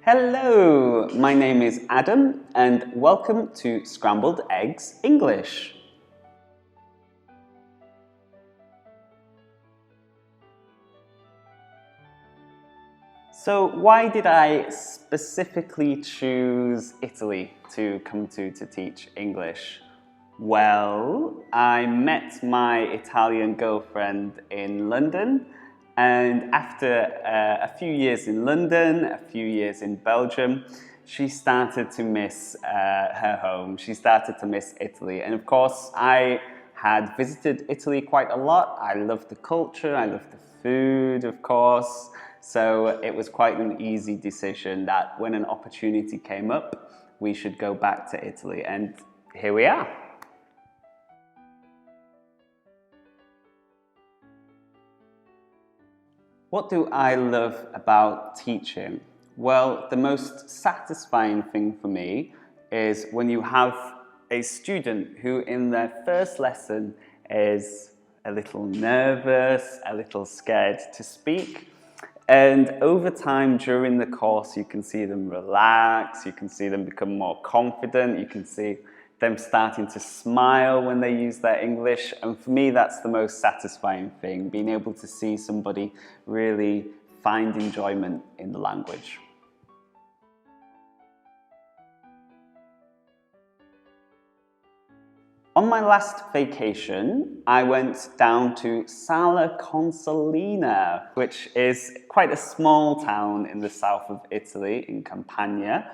Hello, my name is Adam and welcome to Scrambled Eggs English. So why did I specifically choose Italy to come to teach English? Well, I met my Italian girlfriend in London, and after a few years in London, a few years in Belgium, she started to miss her home. She started to miss Italy. And of course, I had visited Italy quite a lot. I loved the culture, I loved the food, of course. So it was quite an easy decision that when an opportunity came up, we should go back to Italy. And here we are. What do I love about teaching? Well, the most satisfying thing for me is when you have a student who in their first lesson is a little nervous, a little scared to speak. And over time during the course, you can see them relax, you can see them become more confident, you can see them starting to smile when they use their English. And for me, that's the most satisfying thing, being able to see somebody really find enjoyment in the language. On my last vacation, I went down to Sala Consolina, which is quite a small town in the south of Italy, in Campania.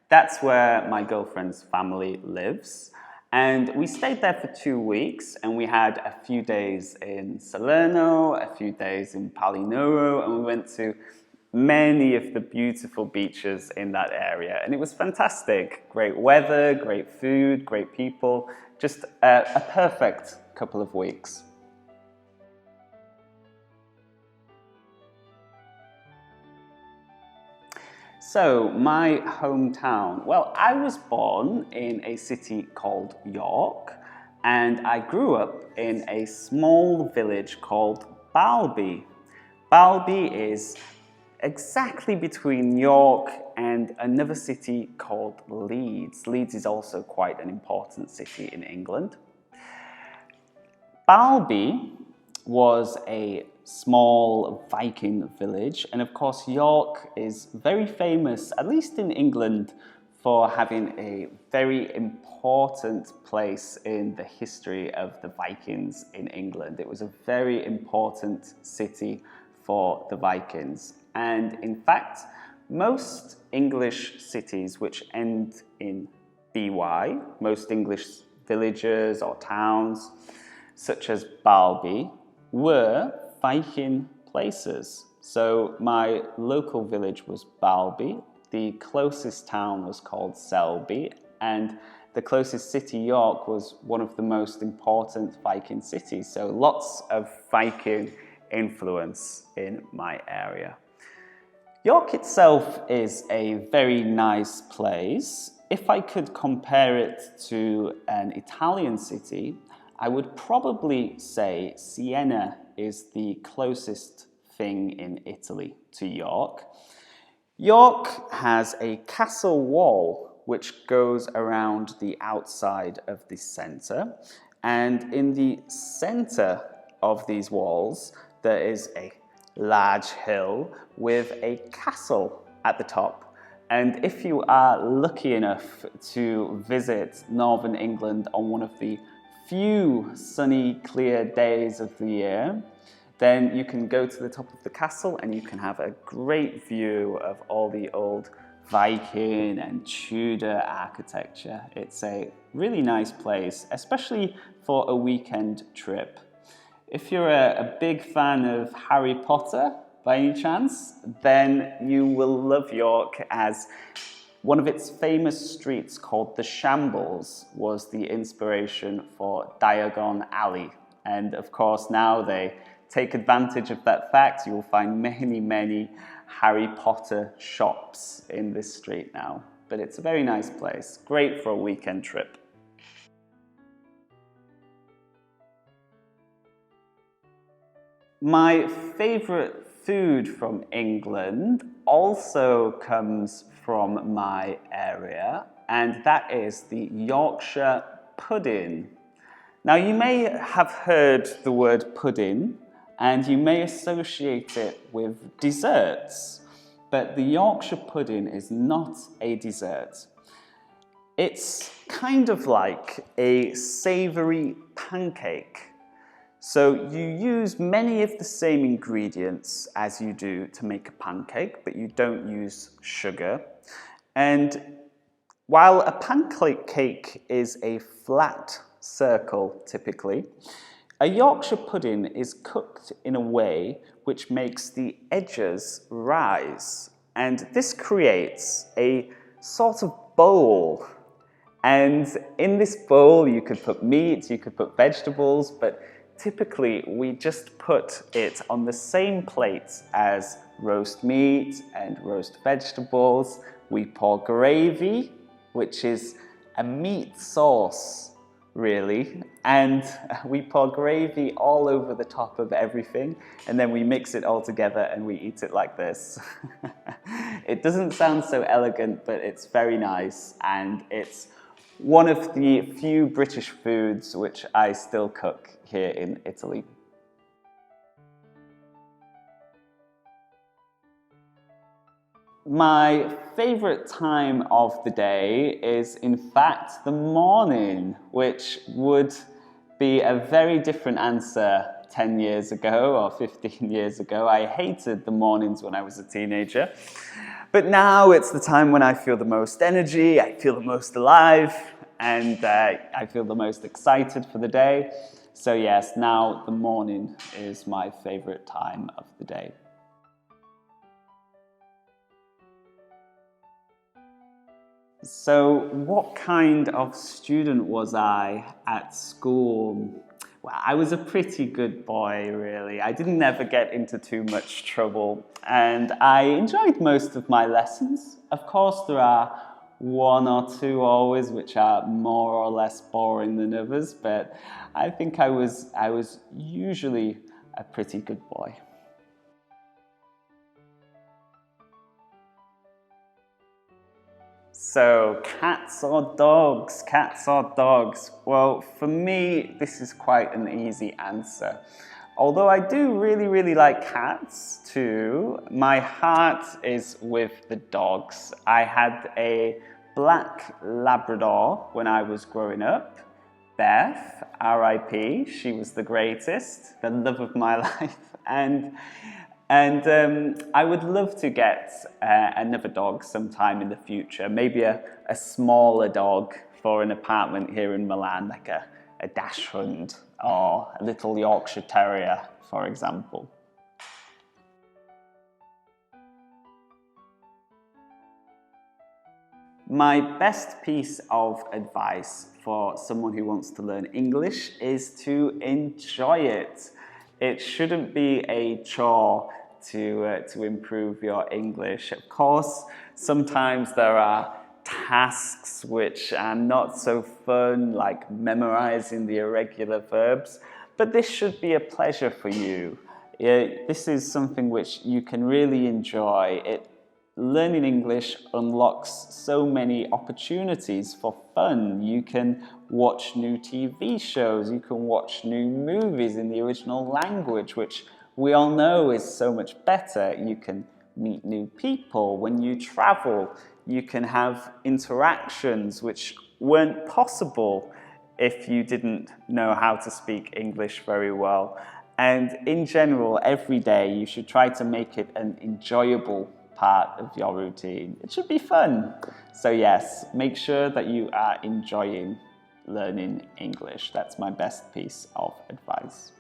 That's where my girlfriend's family lives. And we stayed there for 2 weeks, and we had a few days in Salerno, a few days in Palinuro, and we went to many of the beautiful beaches in that area. And it was fantastic. Great weather, great food, great people. Just a perfect couple of weeks. So, my hometown. Well, I was born in a city called York, and I grew up in a small village called Balby. Balby is exactly between York and another city called Leeds. Leeds is also quite an important city in England. Balby was a small Viking village, and of course York is very famous, at least in England, for having a very important place in the history of the Vikings in England. It was a very important city for the Vikings. And in fact, most English cities which end in BY, most English villages or towns, such as Balby, were Viking places. So my local village was Balby, the closest town was called Selby, and the closest city, York, was one of the most important Viking cities. So lots of Viking influence in my area. York itself is a very nice place. If I could compare it to an Italian city, I would probably say Siena is the closest thing in Italy to York. York has a castle wall which goes around the outside of the centre, and in the centre of these walls there is a large hill with a castle at the top. And if you are lucky enough to visit northern England on one of the few sunny, clear days of the year, then you can go to the top of the castle and you can have a great view of all the old Viking and Tudor architecture. It's a really nice place, especially for a weekend trip. If you're a big fan of Harry Potter, by any chance, then you will love York, as one of its famous streets called the Shambles was the inspiration for Diagon Alley. And of course, now they take advantage of that fact. You will find many, many Harry Potter shops in this street now. But it's a very nice place, great for a weekend trip. My favourite food from England also comes from my area, and that is the Yorkshire pudding. Now, you may have heard the word pudding, and you may associate it with desserts, but the Yorkshire pudding is not a dessert. It's kind of like a savoury pancake. So you use many of the same ingredients as you do to make a pancake, but you don't use sugar. And while a pancake is a flat circle, typically, a Yorkshire pudding is cooked in a way which makes the edges rise. And this creates a sort of bowl. And in this bowl, you could put meat, you could put vegetables, but typically we just put it on the same plate as roast meat and roast vegetables. We pour gravy, which is a meat sauce, really, and we pour gravy all over the top of everything, and then we mix it all together and we eat it like this. It doesn't sound so elegant, but it's very nice, and it's one of the few British foods which I still cook here in Italy. My favourite time of the day is, in fact, the morning, which would be a very different answer 10 years ago or 15 years ago. I hated the mornings when I was a teenager. But now it's the time when I feel the most energy, I feel the most alive, and I feel the most excited for the day. So yes, now the morning is my favourite time of the day. So what kind of student was I at school? Well, I was a pretty good boy, really. I didn't ever get into too much trouble, and I enjoyed most of my lessons. Of course, there are one or two always which are more or less boring than others, but I think I was usually a pretty good boy. So, cats or dogs? Cats or dogs? Well, for me, this is quite an easy answer. Although I do really like cats too, my heart is with the dogs. I had a black Labrador when I was growing up. Beth, R.I.P., she was the greatest, the love of my life. And I would love to get another dog sometime in the future, maybe a smaller dog for an apartment here in Milan, like a dachshund or a little Yorkshire Terrier, for example. My best piece of advice for someone who wants to learn English is to enjoy it. It shouldn't be a chore to improve your English. Of course, sometimes there are tasks which are not so fun, like memorizing the irregular verbs, but this should be a pleasure for you. This is something which you can really enjoy. Learning English unlocks so many opportunities for fun. You can watch new TV shows, you can watch new movies in the original language, which we all know is so much better. You can meet new people. When you travel, you can have interactions which weren't possible if you didn't know how to speak English very well. And in general, every day you should try to make it an enjoyable part of your routine. It should be fun. So yes, make sure that you are enjoying learning English. That's my best piece of advice.